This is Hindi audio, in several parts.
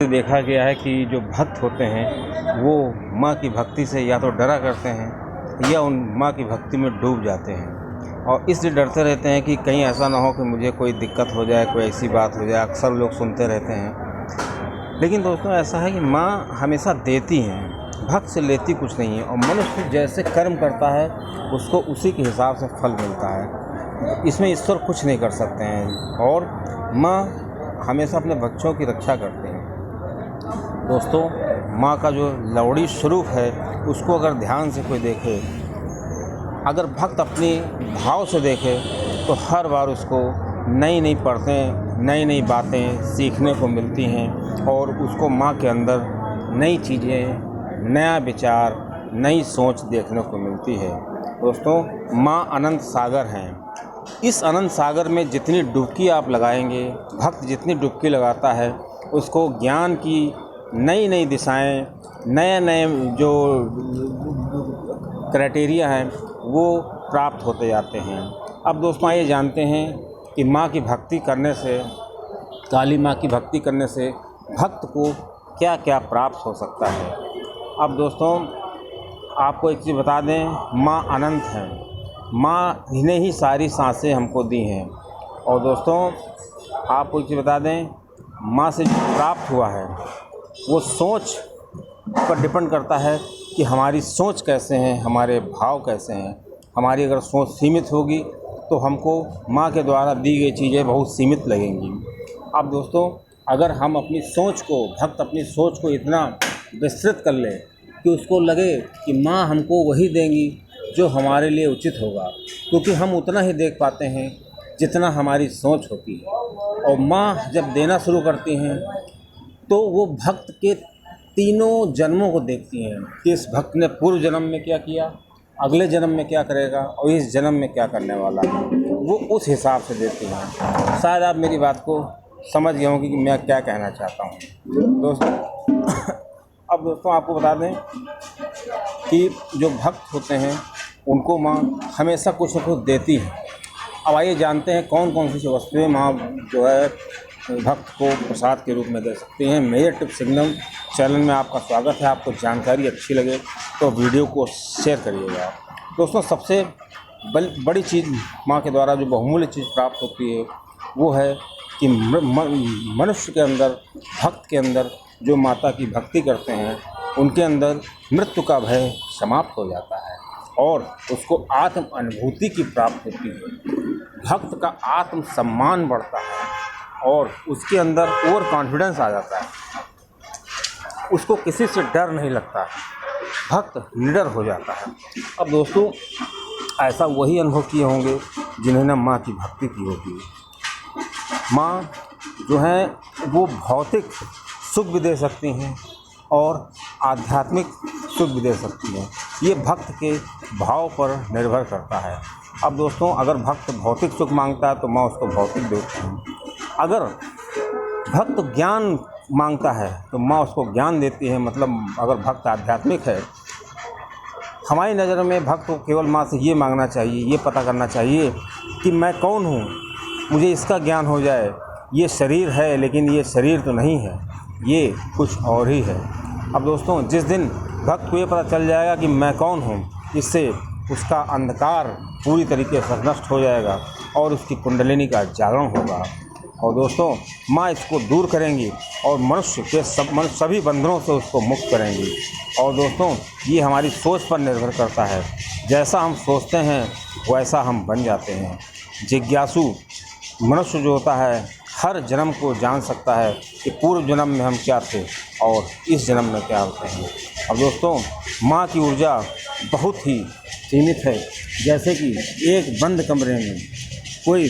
देखा गया है कि जो भक्त होते हैं वो माँ की भक्ति से या तो डरा करते हैं या उन माँ की भक्ति में डूब जाते हैं और इसलिए डरते रहते हैं कि कहीं ऐसा ना हो कि मुझे कोई दिक्कत हो जाए, कोई ऐसी बात हो जाए। अक्सर लोग सुनते रहते हैं। लेकिन दोस्तों ऐसा है कि माँ हमेशा देती हैं, भक्त से लेती कुछ नहीं है और मनुष्य जैसे कर्म करता है उसको उसी के हिसाब से फल मिलता है। इसमें ईश्वर कुछ नहीं कर सकते हैं और माँ हमेशा अपने बच्चों की रक्षा करते हैं। दोस्तों माँ का जो लवड़ी स्वरूप है उसको अगर ध्यान से कोई देखे, अगर भक्त अपनी भाव से देखे तो हर बार उसको नई नई परतें, नई नई बातें सीखने को मिलती हैं और उसको माँ के अंदर नई चीज़ें, नया विचार, नई सोच देखने को मिलती है। दोस्तों माँ अनंत सागर हैं। इस अनंत सागर में जितनी डुबकी आप लगाएंगे, भक्त जितनी डुबकी लगाता है उसको ज्ञान की नई नई दिशाएं, नए नए जो क्राइटेरिया हैं वो प्राप्त होते जाते हैं। अब दोस्तों आइए जानते हैं कि माँ की भक्ति करने से, काली माँ की भक्ति करने से भक्त को क्या क्या प्राप्त हो सकता है। अब दोस्तों आपको एक चीज़ बता दें, माँ अनंत हैं। माँ ने ही सारी सांसें हमको दी हैं। और दोस्तों आपको एक चीज़ बता दें, माँ से जो प्राप्त हुआ है वो सोच पर डिपेंड करता है कि हमारी सोच कैसे हैं, हमारे भाव कैसे हैं। हमारी अगर सोच सीमित होगी तो हमको माँ के द्वारा दी गई चीज़ें बहुत सीमित लगेंगी। अब दोस्तों अगर हम अपनी सोच को, भक्त अपनी सोच को इतना विस्तृत कर ले कि उसको लगे कि माँ हमको वही देंगी जो हमारे लिए उचित होगा, क्योंकि हम उतना ही देख पाते हैं जितना हमारी सोच होती है। और माँ जब देना शुरू करती हैं तो वो भक्त के तीनों जन्मों को देखती हैं कि इस भक्त ने पूर्व जन्म में क्या किया, अगले जन्म में क्या करेगा और इस जन्म में क्या करने वाला है, वो उस हिसाब से देती हैं। शायद आप मेरी बात को समझ गए होंगे कि मैं क्या कहना चाहता हूँ। दोस्तों अब दोस्तों आपको बता दें कि जो भक्त होते हैं उनको माँ हमेशा कुछ न कुछ देती है। अब आइए जानते हैं कौन कौन सी वस्तुएं माँ जो है भक्त को प्रसाद के रूप में दे सकती हैं। मेजर टिप सिग्नल चैनल में आपका स्वागत है। आपको जानकारी अच्छी लगे तो वीडियो को शेयर करिएगा। दोस्तों सबसे बड़ी चीज़ माँ के द्वारा जो बहुमूल्य चीज़ प्राप्त होती है वो है कि मनुष्य के अंदर, भक्त के अंदर जो माता की भक्ति करते हैं उनके अंदर मृत्यु का भय समाप्त हो जाता है और उसको आत्म अनुभूति की प्राप्त होती है। भक्त का आत्म सम्मान बढ़ता है और उसके अंदर ओवर कॉन्फिडेंस आ जाता है। उसको किसी से डर नहीं लगता है, भक्त निडर हो जाता है। अब दोस्तों ऐसा वही अनुभव किए होंगे जिन्होंने माँ की भक्ति की होगी। माँ जो है वो भौतिक सुख भी दे सकती हैं और आध्यात्मिक सुख भी दे सकती हैं। ये भक्त के भाव पर निर्भर करता है। अब दोस्तों अगर भक्त भौतिक सुख मांगता है तो माँ उसको भौतिक देती है। अगर भक्त ज्ञान मांगता है तो माँ उसको ज्ञान देती है। मतलब अगर भक्त आध्यात्मिक है, हमारी नज़र में भक्त को केवल माँ से ये मांगना चाहिए, ये पता करना चाहिए कि मैं कौन हूँ, मुझे इसका ज्ञान हो जाए। ये शरीर है लेकिन ये शरीर तो नहीं है, ये कुछ और ही है। अब दोस्तों जिस दिन भक्त को ये पता चल जाएगा कि मैं कौन हूँ, इससे उसका अंधकार पूरी तरीके से नष्ट हो जाएगा और उसकी कुंडलिनी का जागरण होगा। और दोस्तों माँ इसको दूर करेंगी और मनुष्य के सभी बंधनों से उसको मुक्त करेंगी। और दोस्तों ये हमारी सोच पर निर्भर करता है। जैसा हम सोचते हैं वैसा हम बन जाते हैं। जिज्ञासु मनुष्य जो होता है हर जन्म को जान सकता है कि पूर्व जन्म में हम क्या थे और इस जन्म में क्या होते हैं। अब दोस्तों माँ की ऊर्जा बहुत ही सीमित है। जैसे कि एक बंद कमरे में कोई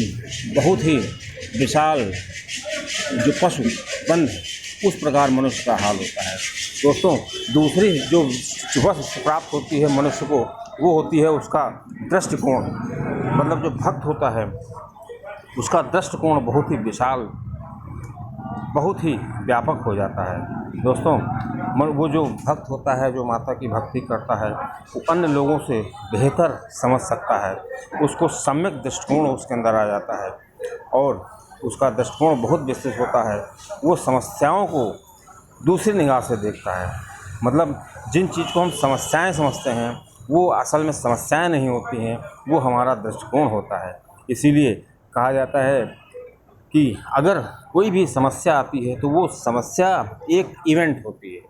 बहुत ही विशाल जो पशु बंद है, उस प्रकार मनुष्य का हाल होता है। दोस्तों दूसरी जो वस्तु प्राप्त होती है मनुष्य को वो होती है उसका दृष्टिकोण। मतलब जो भक्त होता है उसका दृष्टिकोण बहुत ही विशाल, बहुत ही व्यापक हो जाता है। दोस्तों वो जो भक्त होता है, जो माता की भक्ति करता है, वो अन्य लोगों से बेहतर समझ सकता है। उसको सम्यक दृष्टिकोण उसके अंदर आ जाता है और उसका दृष्टिकोण बहुत विस्तृत होता है। वो समस्याओं को दूसरी निगाह से देखता है। मतलब जिन चीज़ को हम समस्याएं समझते हैं वो असल में समस्याएं नहीं होती हैं, वो हमारा दृष्टिकोण होता है। इसीलिए कहा जाता है कि अगर कोई भी समस्या आती है तो वो समस्या एक इवेंट होती है,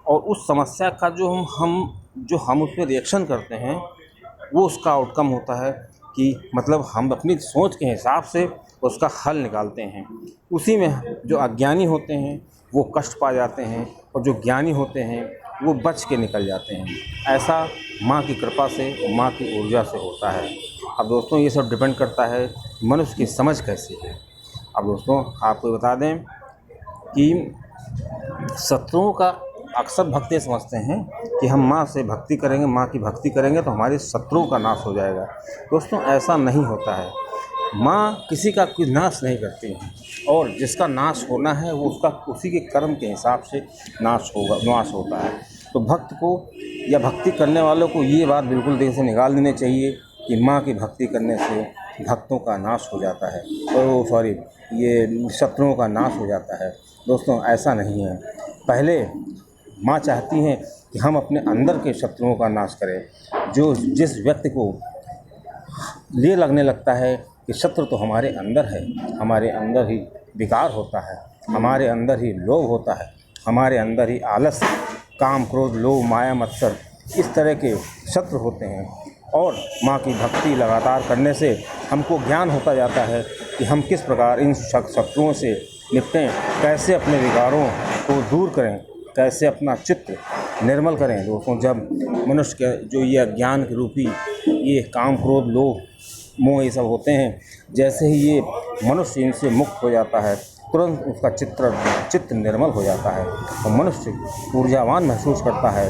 और उस समस्या का जो हम उस पर रिएक्शन करते हैं वो उसका आउटकम होता है कि मतलब हम अपनी सोच के हिसाब से उसका हल निकालते हैं। उसी में जो अज्ञानी होते हैं वो कष्ट पा जाते हैं, और जो ज्ञानी होते हैं वो बच के निकल जाते हैं। ऐसा माँ की कृपा से, माँ की ऊर्जा से होता है। अब दोस्तों ये सब डिपेंड करता है मनुष्य की समझ कैसी है। अब दोस्तों आपको बता दें कि शत्रुओं का अक्सर भक्त ये समझते हैं कि हम माँ से भक्ति करेंगे, माँ की भक्ति करेंगे तो हमारे शत्रुओं का नाश हो जाएगा। दोस्तों ऐसा नहीं होता है। माँ किसी का कोई नाश नहीं करती है, और जिसका नाश होना है वो उसका उसी के कर्म के हिसाब से नाश होता है। तो भक्त को या भक्ति करने वालों को ये बात बिल्कुल दिल से निकाल देनी चाहिए कि माँ की भक्ति करने से भक्तों का नाश हो जाता है, और ये शत्रुओं का नाश हो जाता है। दोस्तों ऐसा नहीं है। पहले माँ चाहती हैं कि हम अपने अंदर के शत्रुओं का नाश करें। जिस व्यक्ति को ये लगने लगता है कि शत्रु तो हमारे अंदर है, हमारे अंदर ही विकार होता है, हमारे अंदर ही लोभ होता है, हमारे अंदर ही आलस, काम, क्रोध, लोभ, माया, मत्सर, इस तरह के शत्रु होते हैं। और माँ की भक्ति लगातार करने से हमको ज्ञान होता जाता है कि हम किस प्रकार इन शत्रुओं से निपटें, कैसे अपने विकारों को दूर करें, कैसे अपना चित्त निर्मल करें। दोस्तों जब मनुष्य के जो ये अज्ञान के रूपी ये काम, क्रोध, लोभ, मोह ये सब होते हैं, जैसे ही ये मनुष्य इनसे मुक्त हो जाता है तुरंत उसका चित्त निर्मल हो जाता है और मनुष्य ऊर्जावान महसूस करता है,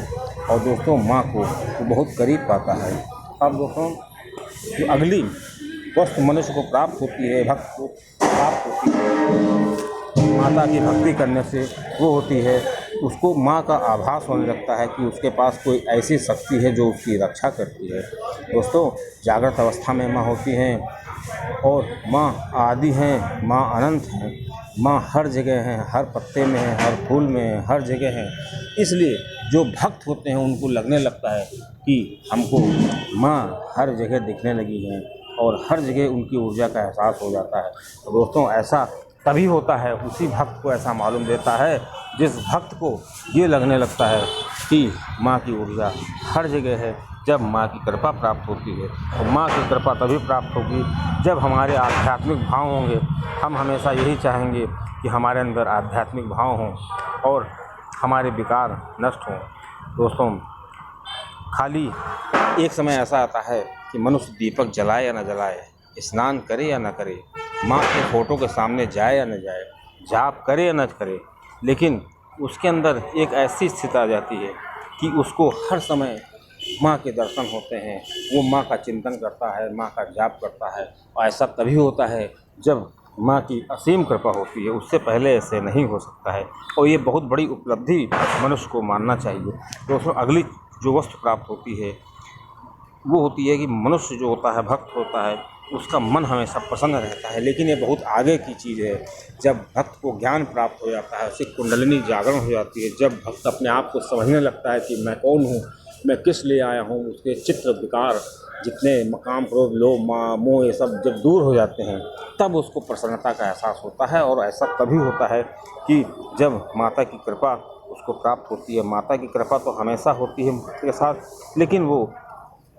और दोस्तों माँ को बहुत करीब पाता है। अब दोस्तों जो अगली वस्तु मनुष्य को प्राप्त होती है, भक्त को प्राप्त होती है माता की भक्ति करने से, वो होती है उसको माँ का आभास होने लगता है कि उसके पास कोई ऐसी शक्ति है जो उसकी रक्षा करती है। दोस्तों जागृत अवस्था में माँ होती हैं, और माँ आदि हैं, माँ अनंत हैं, माँ हर जगह हैं, हर पत्ते में हैं, हर फूल में हैं, हर जगह हैं। इसलिए जो भक्त होते हैं उनको लगने लगता है कि हमको माँ हर जगह दिखने लगी हैं, और हर जगह उनकी ऊर्जा का एहसास हो जाता है। तो दोस्तों ऐसा तभी होता है, उसी भक्त को ऐसा मालूम देता है जिस भक्त को ये लगने लगता है कि माँ की ऊर्जा हर जगह है। जब माँ की कृपा प्राप्त होती है, तो माँ की कृपा तभी प्राप्त होगी जब हमारे आध्यात्मिक भाव होंगे। हम हमेशा यही चाहेंगे कि हमारे अंदर आध्यात्मिक भाव हों और हमारे विकार नष्ट हों। दोस्तों खाली एक समय ऐसा आता है कि मनुष्य दीपक जलाए या न जलाए, स्नान करे या न करे, माँ के फोटो के सामने जाए या न जाए, जाप करे या न करे, लेकिन उसके अंदर एक ऐसी स्थिति आ जाती है कि उसको हर समय माँ के दर्शन होते हैं, वो माँ का चिंतन करता है, माँ का जाप करता है। और ऐसा तभी होता है जब माँ की असीम कृपा होती है, उससे पहले ऐसे नहीं हो सकता है। और ये बहुत बड़ी उपलब्धि मनुष्य को मानना चाहिए। दोस्तों अगली जो वस्तु प्राप्त होती है वो होती है कि मनुष्य जो होता है, भक्त होता है, उसका मन हमेशा प्रसन्न रहता है। लेकिन ये बहुत आगे की चीज़ है। जब भक्त को ज्ञान प्राप्त हो जाता है, उसकी कुंडलिनी जागरण हो जाती है, जब भक्त अपने आप को समझने लगता है कि मैं कौन हूँ, मैं किस लिए आया हूँ, उसके चित्र विकार जितने मकाम, क्रोध, लोभ, मोह ये सब जब दूर हो जाते हैं, तब उसको प्रसन्नता का एहसास होता है। और ऐसा तभी होता है कि जब माता की कृपा उसको प्राप्त होती है। माता की कृपा तो हमेशा होती है भक्त के साथ, लेकिन वो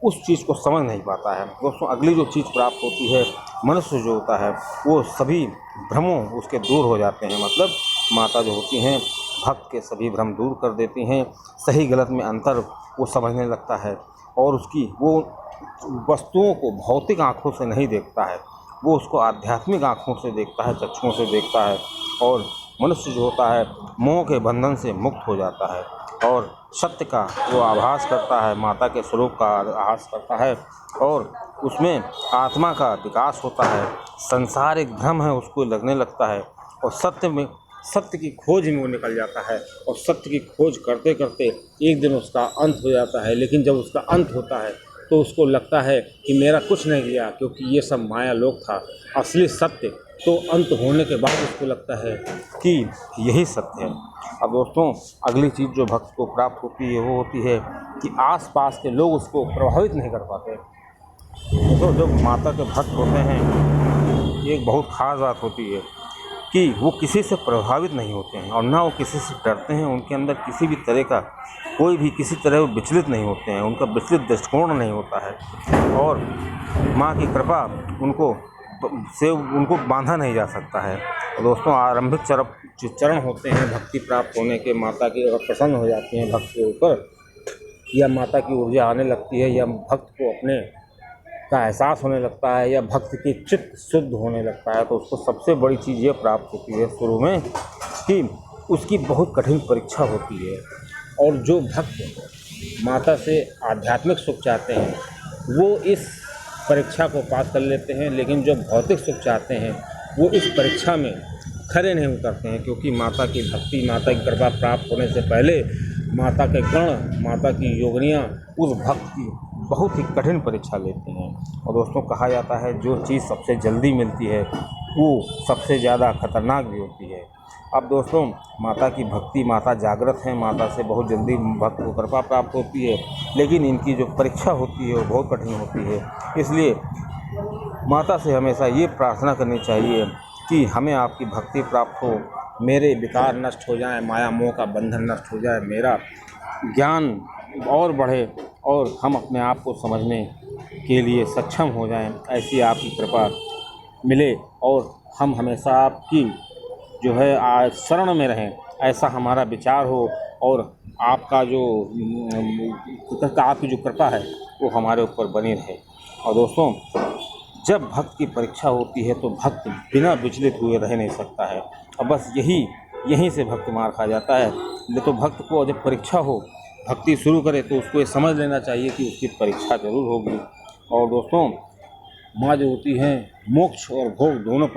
उस चीज़ को समझ नहीं पाता है। दोस्तों अगली जो चीज़ प्राप्त होती है, मनुष्य जो होता है वो सभी भ्रमों उसके दूर हो जाते हैं। मतलब माता जो होती हैं भक्त के सभी भ्रम दूर कर देती हैं, सही गलत में अंतर वो समझने लगता है, और उसकी वो वस्तुओं को भौतिक आँखों से नहीं देखता है, वो उसको आध्यात्मिक आँखों से देखता है, चक्षुओं से देखता है। और मनुष्य जो होता है मोह के बंधन से मुक्त हो जाता है, और सत्य का वो आभास करता है, माता के स्वरूप का आभास करता है, और उसमें आत्मा का विकास होता है। संसार एक भ्रम है उसको लगने लगता है, और सत्य की खोज में वो निकल जाता है, और सत्य की खोज करते करते एक दिन उसका अंत हो जाता है। लेकिन जब उसका अंत होता है तो उसको लगता है कि मेरा कुछ नहीं गया, क्योंकि ये सब माया लोक था। असली सत्य तो अंत होने के बाद उसको लगता है कि यही सत्य है। अब दोस्तों, अगली चीज़ जो भक्त को प्राप्त होती है वो होती है कि आसपास के लोग उसको प्रभावित नहीं कर पाते। तो जो माता के भक्त होते हैं, एक बहुत ख़ास बात होती है कि वो किसी से प्रभावित नहीं होते हैं और ना वो किसी से डरते हैं। उनके अंदर किसी भी तरह का कोई भी किसी तरह वो विचलित नहीं होते हैं, उनका विचलित दृष्टिकोण नहीं होता है और माँ की कृपा उनको बांधा नहीं जा सकता है। तो दोस्तों, आरंभिक जो चरण होते हैं भक्ति प्राप्त होने के, माता की अगर प्रसन्न हो जाती हैं भक्त के ऊपर, या माता की ऊर्जा आने लगती है, या भक्त को अपने का एहसास होने लगता है, या भक्त की चित्त शुद्ध होने लगता है, तो उसको सबसे बड़ी चीज़ ये प्राप्त होती है शुरू में कि उसकी बहुत कठिन परीक्षा होती है। और जो भक्त माता से आध्यात्मिक सुख चाहते हैं वो इस परीक्षा को पास कर लेते हैं, लेकिन जो भौतिक सुख चाहते हैं वो इस परीक्षा में खरे नहीं उतरते हैं, क्योंकि माता की भक्ति, माता की कृपा प्राप्त होने से पहले माता के गण, माता की योगिनियाँ उस भक्त की बहुत ही कठिन परीक्षा लेते हैं। और दोस्तों, कहा जाता है जो चीज़ सबसे जल्दी मिलती है वो सबसे ज़्यादा खतरनाक भी होती है। अब दोस्तों, माता की भक्ति, माता जागृत है, माता से बहुत जल्दी भक्त को कृपा प्राप्त होती है, लेकिन इनकी जो परीक्षा होती है वो बहुत कठिन होती है। इसलिए माता से हमेशा ये प्रार्थना करनी चाहिए कि हमें आपकी भक्ति प्राप्त हो, मेरे विकार नष्ट हो जाएं, माया मोह का बंधन नष्ट हो जाए, मेरा ज्ञान और बढ़े और हम अपने आप को समझने के लिए सक्षम हो जाएं। ऐसी आपकी कृपा मिले और हम हमेशा आपकी जो है शरण में रहें, ऐसा हमारा विचार हो और आपका जो आपकी जो कृपा है वो हमारे ऊपर बनी रहे। और दोस्तों, जब भक्त की परीक्षा होती है तो भक्त बिना विचलित हुए रह नहीं सकता है, और बस यहीं से भक्त मार खा जाता है। तो भक्त को जब परीक्षा हो, भक्ति शुरू करे, तो उसको ये समझ लेना चाहिए कि उसकी परीक्षा ज़रूर होगी। और दोस्तों, माँ जो होती हैं मोक्ष और भोग दोनों